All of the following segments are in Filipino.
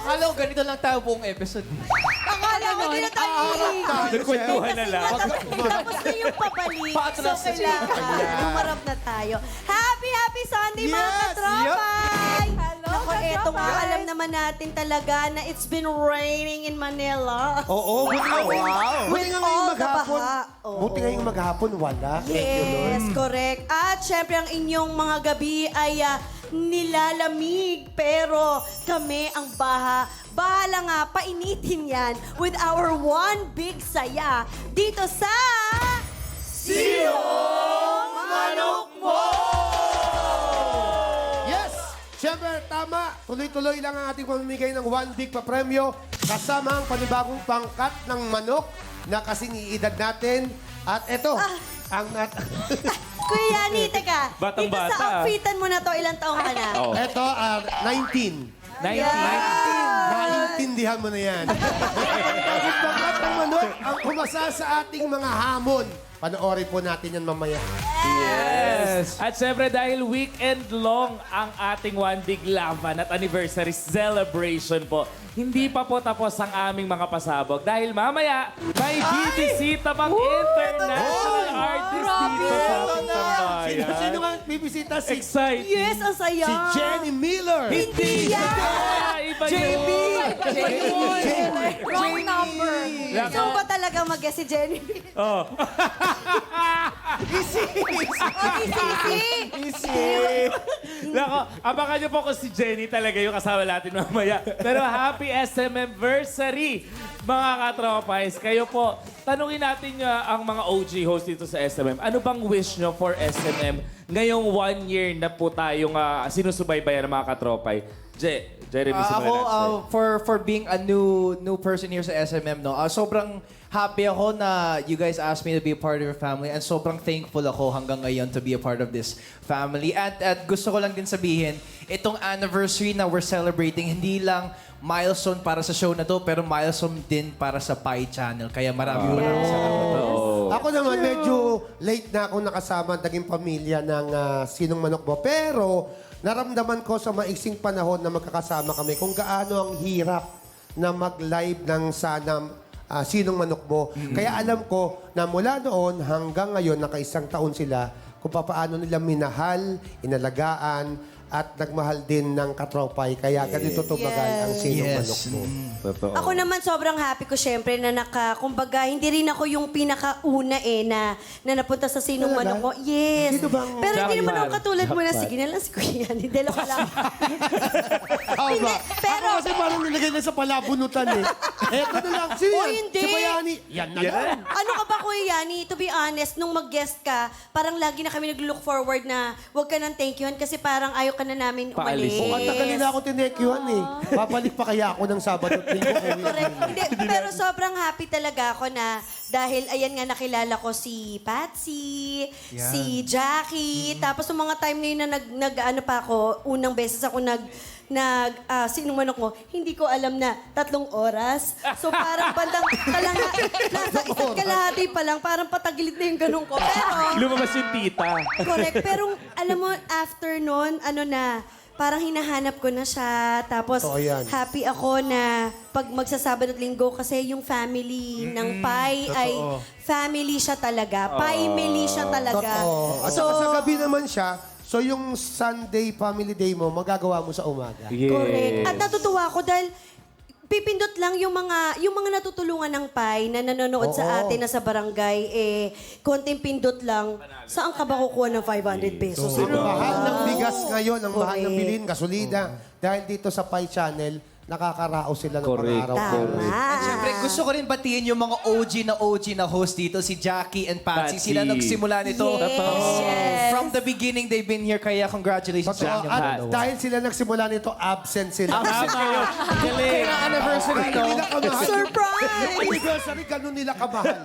Akala ko ganito lang tayo buong episode. Akala ko hindi na tayo Nagkwentuhan na lang. Tapos na yung pabalik. Paatras So, na siya. kailangan umarap na tayo. Happy Sunday, mga Yes! katropay! Hello, Naku, eto nga, katropay! alam naman natin talaga na it's been raining in Manila. Oo. Wow. Buti nga ngayong all the maghapon. baha. Oo. Buti ngayong maghapon, wala. Yes, correct. At syempre, ang inyong mga gabi ay nilalamig. Pero kami ang bahala nga, painitin yan with our one big saya dito sa... Siyong Manok Mo! Yes! Siyempre, tama. Tuloy-tuloy lang ang ating pamimigay ng one big pa-premyo kasama ang panibagong pangkat ng manok na kasing iedad natin. At eto, ang Kuya Yani, teka. Batang-bata. Dito sa outfitan mo na to, ilang taong ka na? eto, 19. 19. Naintindihan mo na yan. Ang pangkat ng manok ang kumasa sa ating mga hamon. Panoorin po natin yan mamaya. Yes! At syempre dahil weekend long ang ating One Big Laban at anniversary celebration po, hindi pa po tapos ang aming mga pasabog. Dahil mamaya, may bibisita pang international artist dito sa ating tambayan. Sino nga bibisita? Si Exciting! Yes, ang saya. Si Jenny Miller. Hindi yan! Ah, iba yun! Wrong number. Gusto ba talaga mag-guess si Jenny? Oh. Nako, abangan niyo po kung si Jenny talaga yung kasama natin mamaya. Pero happy SMMversary, mga katropais. Kayo po, tanungin natin ang mga OG host dito sa SMM. Ano bang wish nyo for SMM ngayong 1 year na po tayong sinusubaybayan ng mga katropay? Jeremy, Ako, for being a new person here sa SMM, no, sobrang happy ako na you guys asked me to be a part of your family and sobrang thankful ako hanggang ngayon to be a part of this family. At gusto ko lang din sabihin, itong anniversary na we're celebrating, hindi lang milestone para sa show na to, pero milestone din para sa Pi Channel. Kaya maraming salamat. Ako naman, medyo late na ako nakasama at naging pamilya ng Sinong Manok Mo. Pero naramdaman ko sa maiksing panahon na magkakasama kami kung gaano ang hirap na mag-live ng Sinong Manok Mo. Kaya alam ko na mula noon hanggang ngayon, nakaisang taon sila, kung paano nila minahal, inalagaan, at nagmahal din ng katropay. Kaya ganito tumagal ang Sinong Manok Mo. Totoo. Ako naman sobrang happy ko syempre na kumbaga, hindi rin ako yung pinakauna na napunta sa Sinong Talaga? Manok Mo. Yes. Sino bang- Pero hindi naman ako Jackpot. katulad mo na, Jackpot. sige na lang si Kuya yan. Hindi lang lang. Hindi, pero- Ako kasi parang nilagay na sa palabunutan eh. Eto na lang. Sino Oh, yan? hindi. Si Bayani. Yan na lang. Ano ka ba, Kuya Yani? To be honest, nung mag-guest ka, parang lagi na kami nag-look forward na huwag ka nang thank youan kasi parang ayaw ka na namin umalis. Paalis. Ang tagal nila ako tinekyuhan eh. Babalik pa kaya ako ng Sabado at Linggo. Correct. Hindi, pero sobrang happy talaga ako na dahil ayan nga nakilala ko si Patsy, si Jackie, tapos yung mga time na yun na ano pa ako, unang beses ako Sinong Manok Mo, hindi ko alam na 3 oras. So parang bandang nasa isang kalahati pa lang, parang patagilid na yung ganun ko. Pero, Lumabas yung tita. correct. Pero alam mo, after nun, parang hinahanap ko na siya. Tapos Totoo yan. happy ako na pag magsasabado at linggo kasi yung family ng Pai ay family siya talaga. Pai-mili siya talaga. Totoo. At saka sa gabi naman siya, so yung Sunday family day mo, magagawa mo sa umaga. Yes. Correct. At natutuwa ako dahil pipindot lang yung mga natutulungan ng Pai na nanonood sa atin na sa barangay, konting pindot lang, saan ka ba kukuha ng 500 pesos? Ang mahal ng bigas ngayon, ang mahal ng Correct. bilhin, gasolina. Dahil dito sa Pi Channel, nakakaraos sila ng Correct. pang-araw. At syempre, gusto ko rin batiin yung mga OG na host dito, si Jackie and Patsy. Patsy. Sila nagsimula nito. Yes. From the beginning, they've been here. Kaya congratulations sa Totoo. inyo. At dalawa. dahil sila nagsimula nito, absent sila. Galing. Kaya anniversary Ganun no? nila kamahal. Surprise! Anniversary, ganun nila kamahal.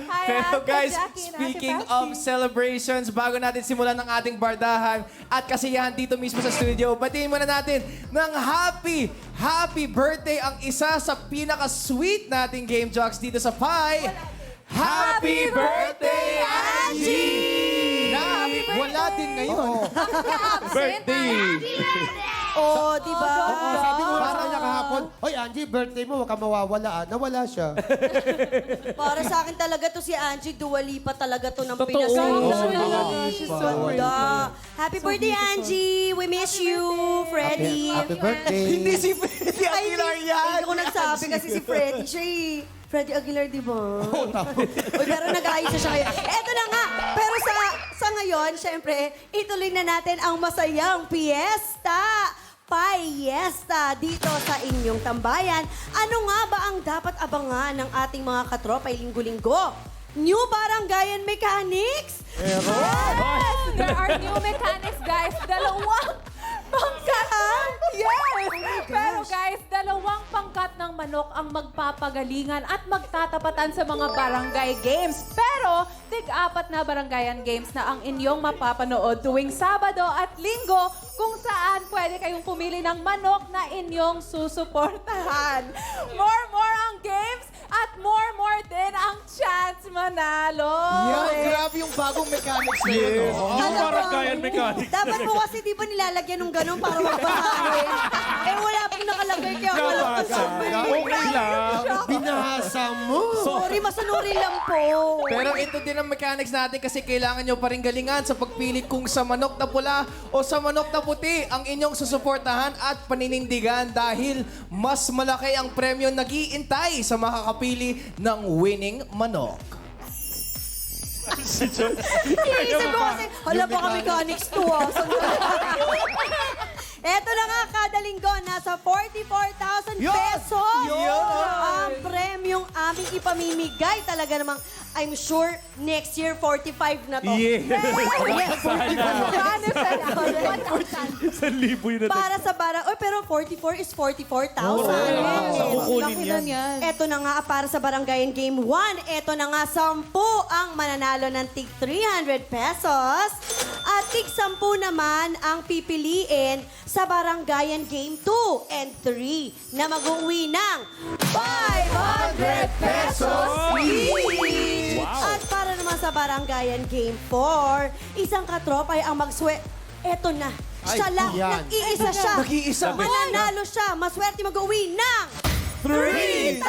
Hi, Pero Ate guys, Jackie and Ate speaking Patsy. of celebrations, bago natin simulan ng ating bardahan at kasiyahan dito mismo sa studio, batiin muna natin ng happy birthday ang isa sa pinaka-sweet nating Game Jocks dito sa Pi. Happy birthday, Angie! Na wala din ngayon. Absent. Birthday. Happy birthday! Oh, di ba? Oo, sabi ko nga sa kanya kahapon, Hoy Angie, birthday mo, huwag ka mawawala. Nawala siya. Para sa akin talaga to si Angie, Dua Lipa talaga to ng Totoo. pinasal. Oo, She's so pretty. Happy birthday, Angie! We miss you, Freddy. Happy birthday. Hindi si Freddy Ay, Aguilar yan. Hindi ko nagsabi kasi si Freddy. Siya Freddy Aguilar, di ba? Oo, Uy, pero nag-aayos na siya ngayon. Eto na nga. Pero sa ngayon, syempre, ituloy na natin ang masayang piyesta. Payesta dito sa inyong tambayan. Ano nga ba ang dapat abangan ng ating mga katropay linggo-linggo? New Barangayan Mechanics? Yes! There are new mechanics, guys. Dalawang pangkat. Yes! Pero guys, dalawang pangkat ng manok ang magpapagalingan at magtatapatan sa mga barangay games. Pero, tig-apat na barangayan games na ang inyong mapapanood tuwing Sabado at Linggo kung saan pwede kayong pumili ng manok na inyong susuportahan. More ang games at more din ang chance manalo. Yan, grabe yung bagong mechanics na yun. Yes. oh. Yung Alam mo, baranggayan mechanics. Dapat po kasi di ba nilalagyan ng ganun para magbasahin? Eh wala pong nakalagay kaya wala pa sa Okay lang. Binahasa mo. Sorry, masanuri lang po. Pero ito din ang mechanics natin kasi kailangan nyo pa rin galingan sa pagpili kung sa manok na pula o sa manok na puti ang inyong susuportahan at paninindigan dahil mas malaki ang premyo nag-iintay sa makakapili ng winning manok. Iisip ko kasi, hala baka mechanics to ah. Eto na nga, kada linggo, nasa 44,000 pesos. Ang premyong aming ipamimigay. Talaga namang, I'm sure, next year, 45 na to. Yes. Yes. Promise and 1,000 yun na. Para sa barang, oh, pero 44 is 44,000. Sa kukunin yan. Eto na nga, para sa Barangayan Game 1, eto na nga, 10 ang mananalo ng tig 300 pesos. At tig 10 naman ang pipiliin sa Barangayan Game 2 and 3 na mag-uwi ng 500 pesos each. At para naman sa Barangayan Game 4, isang katropay ang eto na. Siya lang, yan. nag-iisa siya. Nag-iisa. Mananalo siya. Maswerte mag-uwi ng 3,000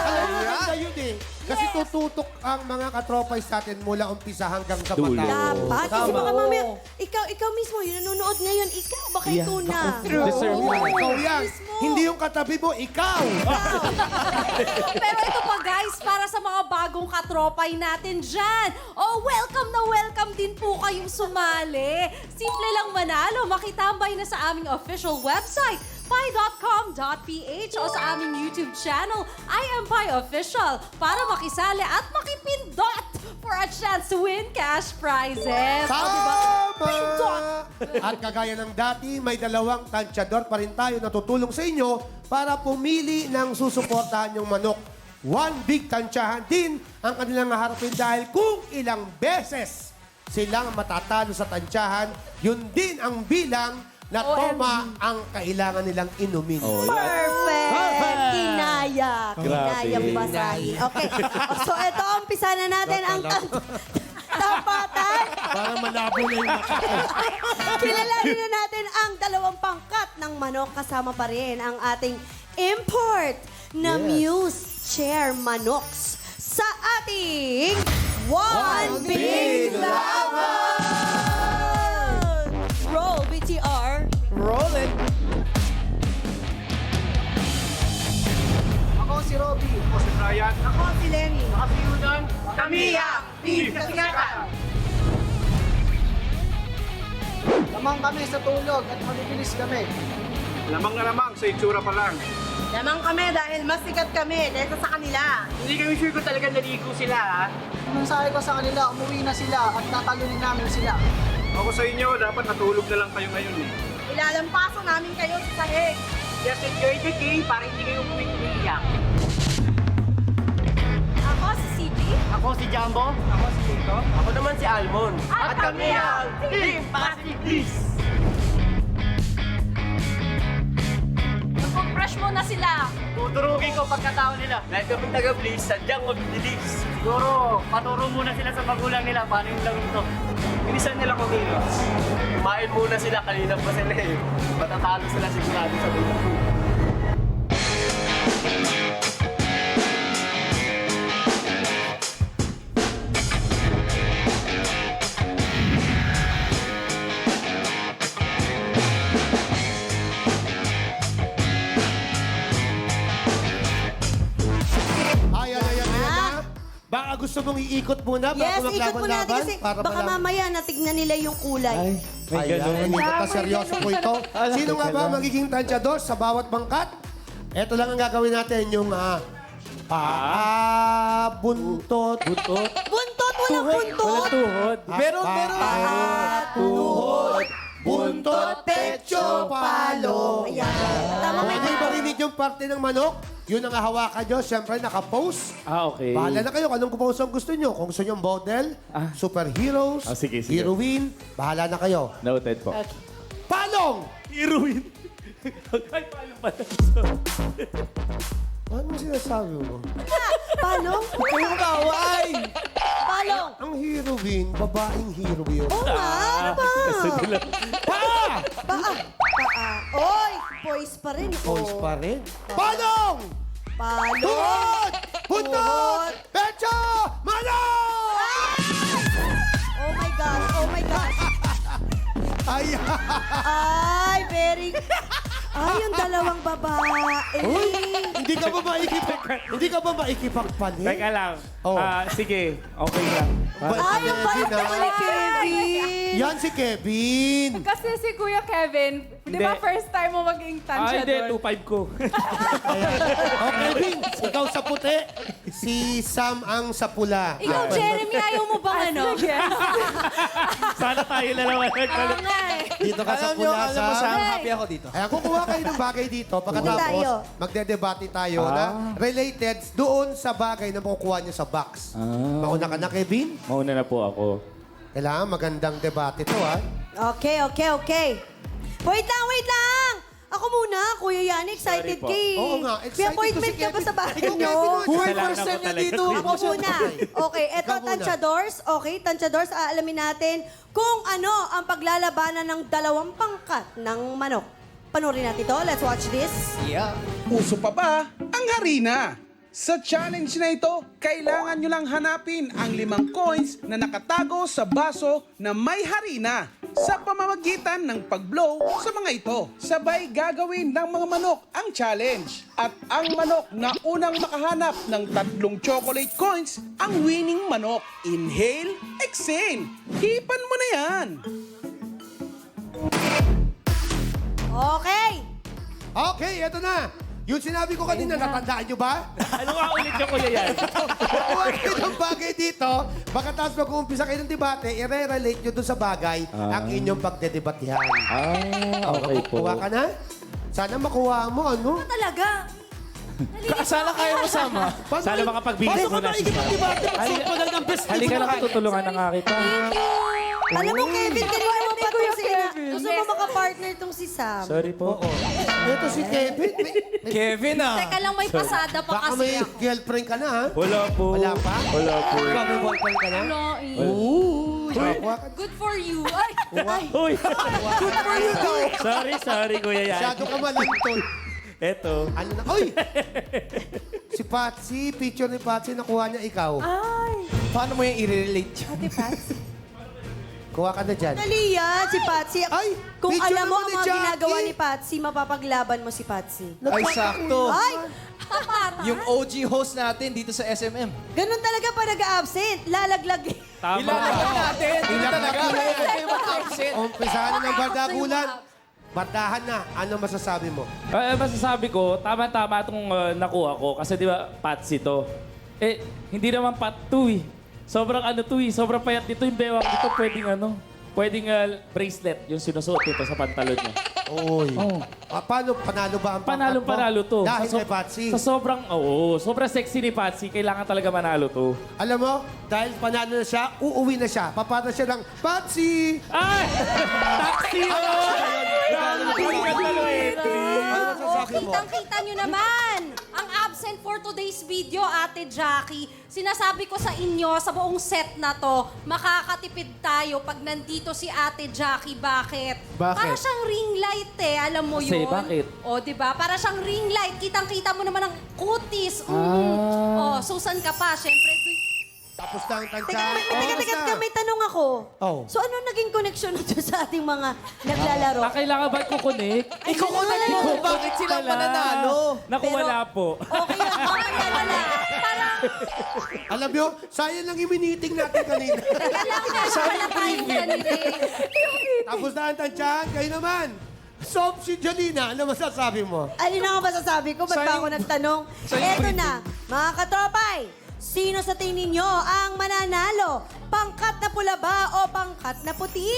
Alam mo, maganda yun eh. Kasi tututok ang mga katropay sa atin mula umpisa hanggang sa Dulo. bata. Dapat. Kasi baka mamaya, ikaw mismo, yung nanonood ngayon, ikaw, baka ito na. Deserve mo. Ikaw yan. Hindi yung katabi mo, ikaw. Pero ito pa guys, para sa mga bagong katropay natin dyan. Oh, welcome na welcome din po kayong sumali. Simple lang manalo. Makitambay na sa aming official website, pi.com.ph o sa aming YouTube channel, I Am Pi Official, para makisali at makipindot for a chance to win cash prizes. O, diba? Pindot! At kagaya ng dati, may dalawang tansyador pa rin tayo na tutulong sa inyo para pumili ng susuportahan yung manok. One big tansyahan din ang kanilang haharapin dahil kung ilang beses silang matatalo sa tansyahan, yun din ang bilang na toma ang kailangan nilang inumin. Perfect! Kinaya. Grabe. Kinayang basahin. Okay. So, ito, umpisa na natin ang tapatan. Para malabo na yung mata. Kilalanin na natin ang dalawang pangkat ng manok. Kasama pa rin ang ating import na Muse Chair Manoks sa ating One Big Laban! Roll, BTR. Roll it. Ako si Robby. Ako si Brian. Ako si Lenny. Ako si Udon. Kami ang Team Kasigatan. Lamang kami sa tulog at mabibilis kami. Lamang na lamang sa itsura pa lang. Lamang kami dahil mas sikat kami kaysa sa kanila. Hindi kami sure kung talaga naligo sila, ha? Mensahe ko sa kanila, umuwi na sila at tatalunin namin sila. Ako sa inyo, dapat natulog na lang kayo ngayon, eh. Ilalampaso namin kayo sa sahig. Just enjoy the game para hindi kayo umiiyak. Ako si CP. Ako si Jumbo. Ako si Tito. Ako naman si Almon. At kami ang Team Pacific Beast. Mag-fresh mo na sila. Tuturugin ko pagkatao nila. Dahil kami taga-Bliss, sadyang mag-release. Siguro, paturo muna sila sa magulang nila paano yung laro to. Bilisan nila kumilos. Kumain muna sila, kanina pa sila eh. Matatalo sila sigurado sa dulo. Ayan na. Baka gusto mong iikot muna bago Yes, ikot mo natin maglaban-laban? kasi Para baka malaman. mamaya natignan nila yung kulay. Ayan, hindi na seryoso po ito. Sino nga ba magiging tansyador sa bawat bangkat? Ito lang ang gagawin natin, yung buntot. Butot. Buntot! Walang buntot! Walang tuhod. Meron. Tuhod, buntot, pecho, palo. Ayan. Tama Kung may ano yung marinig yung parte ng manok, yun ang hahawakan nyo. Siyempre, naka-pose. Okay. Bahala na kayo kung anong pose ang gusto nyo. Kung gusto nyo model, superheroes, Sige. heroine, bahala na kayo. Noted po. Palong! Heroine. Ay, paano pala? Ano sinasabi mo? Palong? Kayo mag-away! Palong! Ang heroine, babaeng heroine. Oo nga, ano ba? Pa! Paa! Oy! Poise pa rin. Voice oh. pa rin. Palong! Palong! Tuhod! Buntot! Pecho! Manok! Oh my gosh! Oh my gosh! Ay! Ay, very... Ay, yung dalawang babae. Uy! Hindi ka ba maikipagpalit? Teka lang. Oh. Sige, okay lang. Ay, ang bait naman ni Kevin. Yan si Kevin. Kasi si Kuya Kevin, di ba Hindi. first time mo maging Ay, hindi. tansyador? 2.5 ko. Oh, Kevin, ikaw sa puti. Si Sam ang sa pula. Ikaw, Jeremy, ayaw mo bang ano? Sana tayo na naman. Dito ka sa Alam nyo, pula, alam mo, Sam, Sam. happy ako dito. Kaya kukuha kayo ng bagay dito. tayo. Pagkatapos, magdedebate tayo na related doon sa bagay na makukuha nyo sa box. Mauna ka na, Kevin. Mauna na po ako. Kailangan magandang debate to, ha? Okay. Wait lang! Ako muna, Kuya Yanni, excited Sorry po. ka eh. Oo nga, May excited appointment ko si ka pa Kevin. sa bahay Ikaw, nyo. Kevin, Who Kasalanan first ko time niya talaga. dito? Ako muna. Okay, eto, Ikaw muna. Tansyadors. Okay, Tansyadors, aalamin natin kung ano ang paglalabanan ng dalawang pangkat ng manok. Panoorin natin to. Let's watch this. Yeah. Uso pa ba ang harina? Sa challenge na ito, kailangan nyo lang hanapin ang 5 coins na nakatago sa baso na may harina sa pamamagitan ng pag-blow sa mga ito. Sabay gagawin ng mga manok ang challenge. At ang manok na unang makahanap ng 3 chocolate coins ang winning manok. Inhale, exhale. Hipan mo na yan. Okay. Okay, eto na. Yung sinabi ko kanina, natandaan nyo ba? Ano nga ulit yung kuya yan? Kukuha kayo ng bagay dito. Pagkatapos mag-uumpisa kayo ng debate, i-relate nyo doon sa bagay ang inyong pagdedebatehan. Okay po. Kuha ka na? Sana makuha mo, ano? Talaga. Sana kayo masama. Sana makapagbigay Pasok mo ka na na, ikipag-debate. Magpagal ng best Halika na, tutulungan na nga kita. Alam mo, Kevin, kanina mo pa Kuya itong sina. Kevin. Gusto mo makapartner itong si Sam. Sorry po. Ito si Kevin. Kevin ah. Teka lang, may pasada pa Baka kasi may ako. girlfriend ka na, ha? Wala po. Wala pa? Wala po. Ikaw may boyfriend ka na? No, eh. Kuha ka. Good for you. Ay, Uy! Sorry, kuya yan. Masyado ka malantol. Eto. Ano na? Uy! Si Patsy, picture ni Patsy, nakuha niya ikaw. Ay, Paano mo yung i-relate? Ate Pats. Kuha ka na dyan. Dali yan, si Patsy. Ay, Kung picture alam mo naman ang ni mga Jackie. ginagawa ni Patsy, mapapaglaban mo si Patsy. Ay, sakto. Ay, Yung OG host natin dito sa SMM. ganun talaga pa nag-absent. Lalaglag. Tama. Ilalagay natin. Hindi Ilalagay talaga. natin. Kaya kayo mag-absent. Umpisahan na ng bardagulan. Bardahan na. Ano masasabi mo? Masasabi ko, tama-tama itong nakuha ko. Kasi di ba, Patsy to. Eh, hindi naman pat to eh. Sobrang ano to eh. Sobrang payat dito yung bewang dito. Pwedeng bracelet yung sinusuot dito sa pantalon niya. Uy. Paano? Panalo ba ang pangkat mo? Panalo to. Dahil Sa kay Patsy. sobrang sexy ni Patsy. Kailangan talaga manalo to. Alam mo, dahil panalo na siya, uuwi na siya. Papata siya ng Patsy! Ay! Taxi yun! Ano masasabi mo? Kitang-kita nyo naman. Ang abs absent for today's video, Ate Jackie. Sinasabi ko sa inyo, sa buong set na to, makakatipid tayo pag nandito si Ate Jackie. Bakit? Bakit? Para siyang ring light alam mo Kasi yun? bakit? O, di ba? Para siyang ring light. Kitang-kita mo naman ang kutis. O, Susan ka pa. Siyempre, Tapos na ang Teka, tansya. teka, may tanong ako. Oh. So ano naging connection nito sa ating mga naglalaro? Kailangan ba kukunik? Ikukunan mo, bakit silang mananalo? Naku, Pero- wala po. Okay lang, okay wala. Alam nyo, sayang lang yung miniting natin kanina. Teka lang, wala tayong ganito. Tapos na ang tansya. Kayo naman. Sob si Janina, ano masasabi mo? Alin ang masasabi ko? Ba't ba ako nagtanong? Eto na, mga katropay. Sino sa tingin nyo ang mananalo? Pangkat na pula ba o pangkat na puti?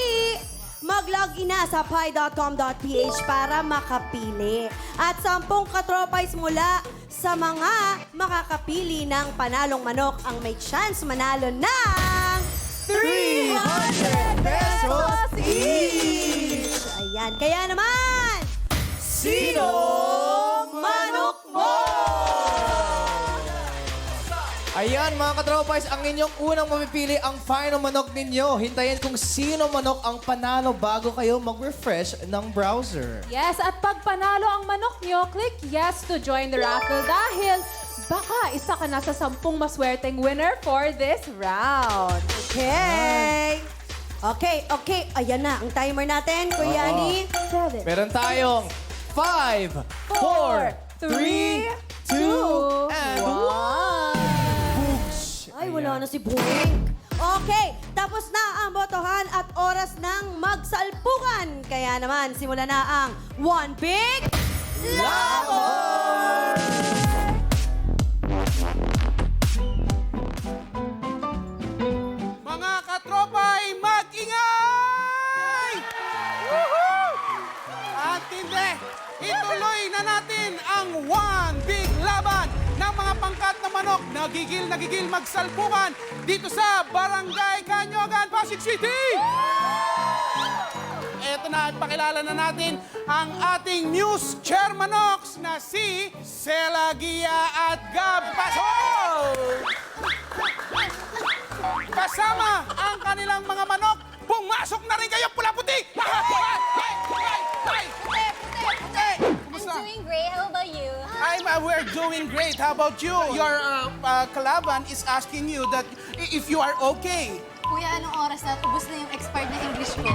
Mag-log in na sa pi.com.ph para makapili. At 10 katropays mula sa mga makakapili ng panalong manok ang may chance manalo ng 300 pesos each! Ayan, kaya naman, sino manok mo? Ayan mga katropays, ang inyong unang mamipili ang final manok ninyo. Hintayin kung sino manok ang panalo bago kayo mag-refresh ng browser. Yes, at pag panalo ang manok nyo, click yes to join the raffle dahil baka isa ka na sa 10 maswerteng winner for this round. Okay. Okay. Ayan na, ang timer natin, Kuya Ani. 7. Meron tayong 5, 4, 3, 2, and 1. Ay, wala na si Buwing. Okay, tapos na ang botohan at oras ng magsalpukan. Kaya naman, simula na ang One Big Labor! Mga katropay, mag-ingay! Woohoo! At hindi, ituloy na natin ang one big laban ng mga pangkat na manok na gigil magsalpukan dito sa Barangay Canyogan, Pasig City! Eto na at pakilala na natin ang ating news chairmanoks na si Sela Gia at Gab Pasol! Kasama ang kanilang mga manok, pumasok na rin kayo pula-puti! Kumusta? I'm doing great. How about you? We're doing great. How about you? Your kalaban is asking you that if you are okay. Kuya, anong oras na? Ubus na yung expired na English ko.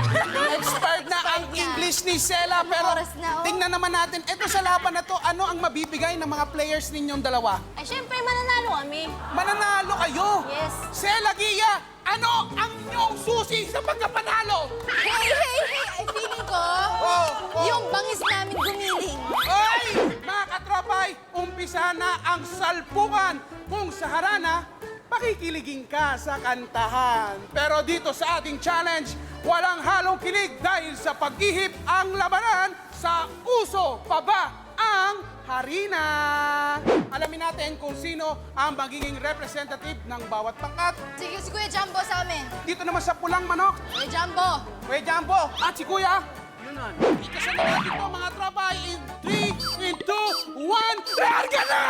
Expired na ang na. English ni Sela, pero oras na, oh. tingnan naman natin, ito sa laban na to, ano ang mabibigay ng mga players ninyong dalawa? Ay, syempre, mananalo kami. Mananalo kayo! Yes. Sela Gia, ano ang inyong susi sa pagkapanalo? Hey! Ay, feeling ko, Oh. yung bangis namin gumiling. Oy! Mga katropay, umpisa na ang salpukan. Kung sa harana, pakikiligin ka sa kantahan. Pero dito sa ating challenge, walang halong kilig dahil sa pag-ihip ang labanan sa uso pa ba ang harina. Alamin natin kung sino ang magiging representative ng bawat pangkat. Sige, si Kuya Jumbo sa amin. Dito naman sa pulang manok, Kuya Jumbo. Kuya Jumbo at si Kuya. Ikasan na natin po mga tropa in 3, in 2, 1. Larga na!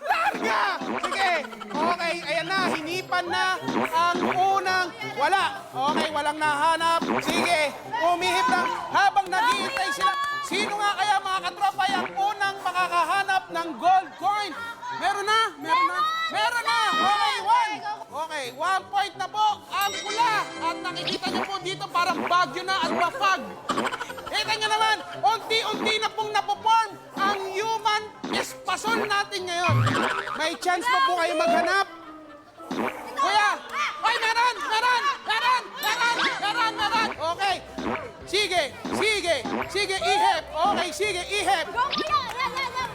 Larga! Sige. Okay, ayan na. Hinipan na ang unang wala. Okay, walang nahanap. Sige. Umihip lang habang naghihintay sila. Sino nga kaya mga katropa ang unang makakahanap ng gold coin? Meron na? Meron na? Meron na! Okay, 1. Okay, 1 point na po ang pula. At nakikita niyo po dito parang bagyo na at bafag. Kita niyo naman, unti-unti na pong napoform ang human espasol natin ngayon. May chance pa po kayo maghanap. Kuya! Ay, meron! Meron! Meron! Meron! Meron! Meron! Okay. Sige, ihip. Okay, sige, ihip. Go, Kuya! Yan.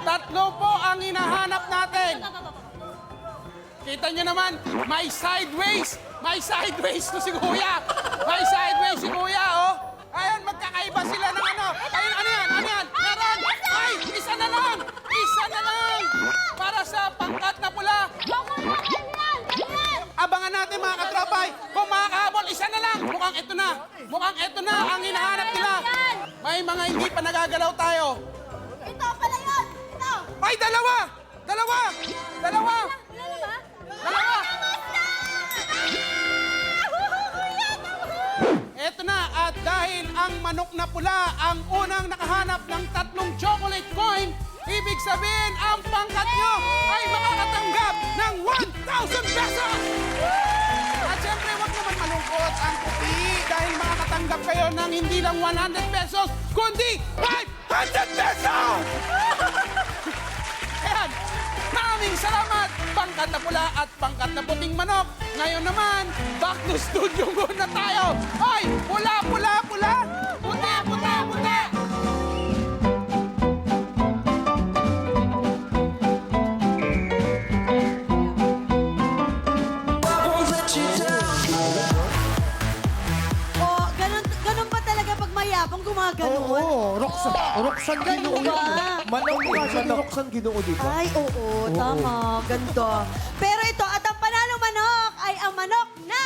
Tatlo po ang hinahanap natin. Kita niyo naman, may sideways. May sideways to si Kuya. May sideways si Kuya, oh. Ayun, magkakaiba sila ng ano. Ayun, ano yan? Meron! Ay, isa na lang! Para sa pangkat na pula. Go, Kuya! Ganyan! Abangan natin mga katropay. Kung makakahabol, isa na lang. Mukhang ito na ang hinahanap nila. May mga hindi pa nagagalaw tayo. Ito pala yun! Ito! Ay, dalawa! Dalawa! Dalawa! Dalawa! Eto na, at dahil ang manok na pula ang unang nakahanap ng 3 chocolate coin, ibig sabihin ang pangkat nyo ay makakatanggap ng 1,000 pesos! At syempre, huwag naman malungkot ang puti dahil makakatanggap kayo ng hindi lang 100 pesos, kundi 500 pesos! Ayan, maraming salamat, pangkat na pula at pangkat na puting manok. Ngayon naman, back to studio muna tayo. Ay, pula, pula, pula! Puti, puti, puti! O, ganun ba talaga pag mayabang gumaganon? Oo, Roxanne Ginoo yun. Manok Ano nga siya ni Roxanne Ginoo, di ba? Ay, oo, tama. Ganda. Pero ito, at ang panalong manok ay ang manok na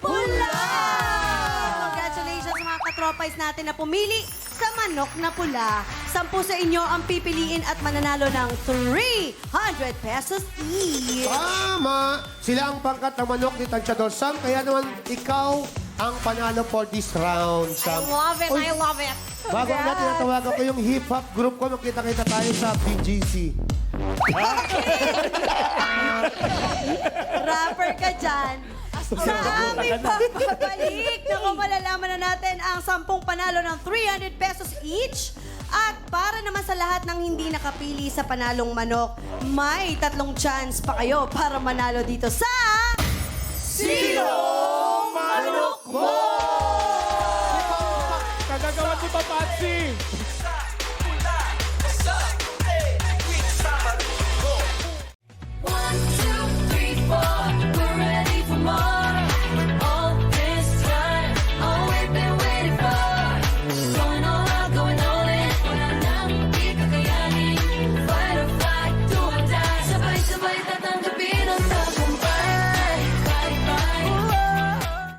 pula! Congratulations mga katropais natin na pumili sa manok na pula. 10 sa inyo ang pipiliin at mananalo ng 300 pesos each. Tama! Sila ang pangkat ng manok ni Tanchador Sam, kaya naman ikaw ang panalo for this round, Sam. Uy, I love it. bago na tinatawagan ko yung hip-hop group ko, magkita-kita tayo sa BGC. Rapper ka dyan. Sa aming pagbabalik, naku, malalaman na natin ang 10 panalo ng 300 pesos each. At para naman sa lahat ng hindi nakapili sa panalong manok, may 3 chance pa kayo para manalo dito sa... Sino Manok Mo? Kagagawan mo pa, Patsy!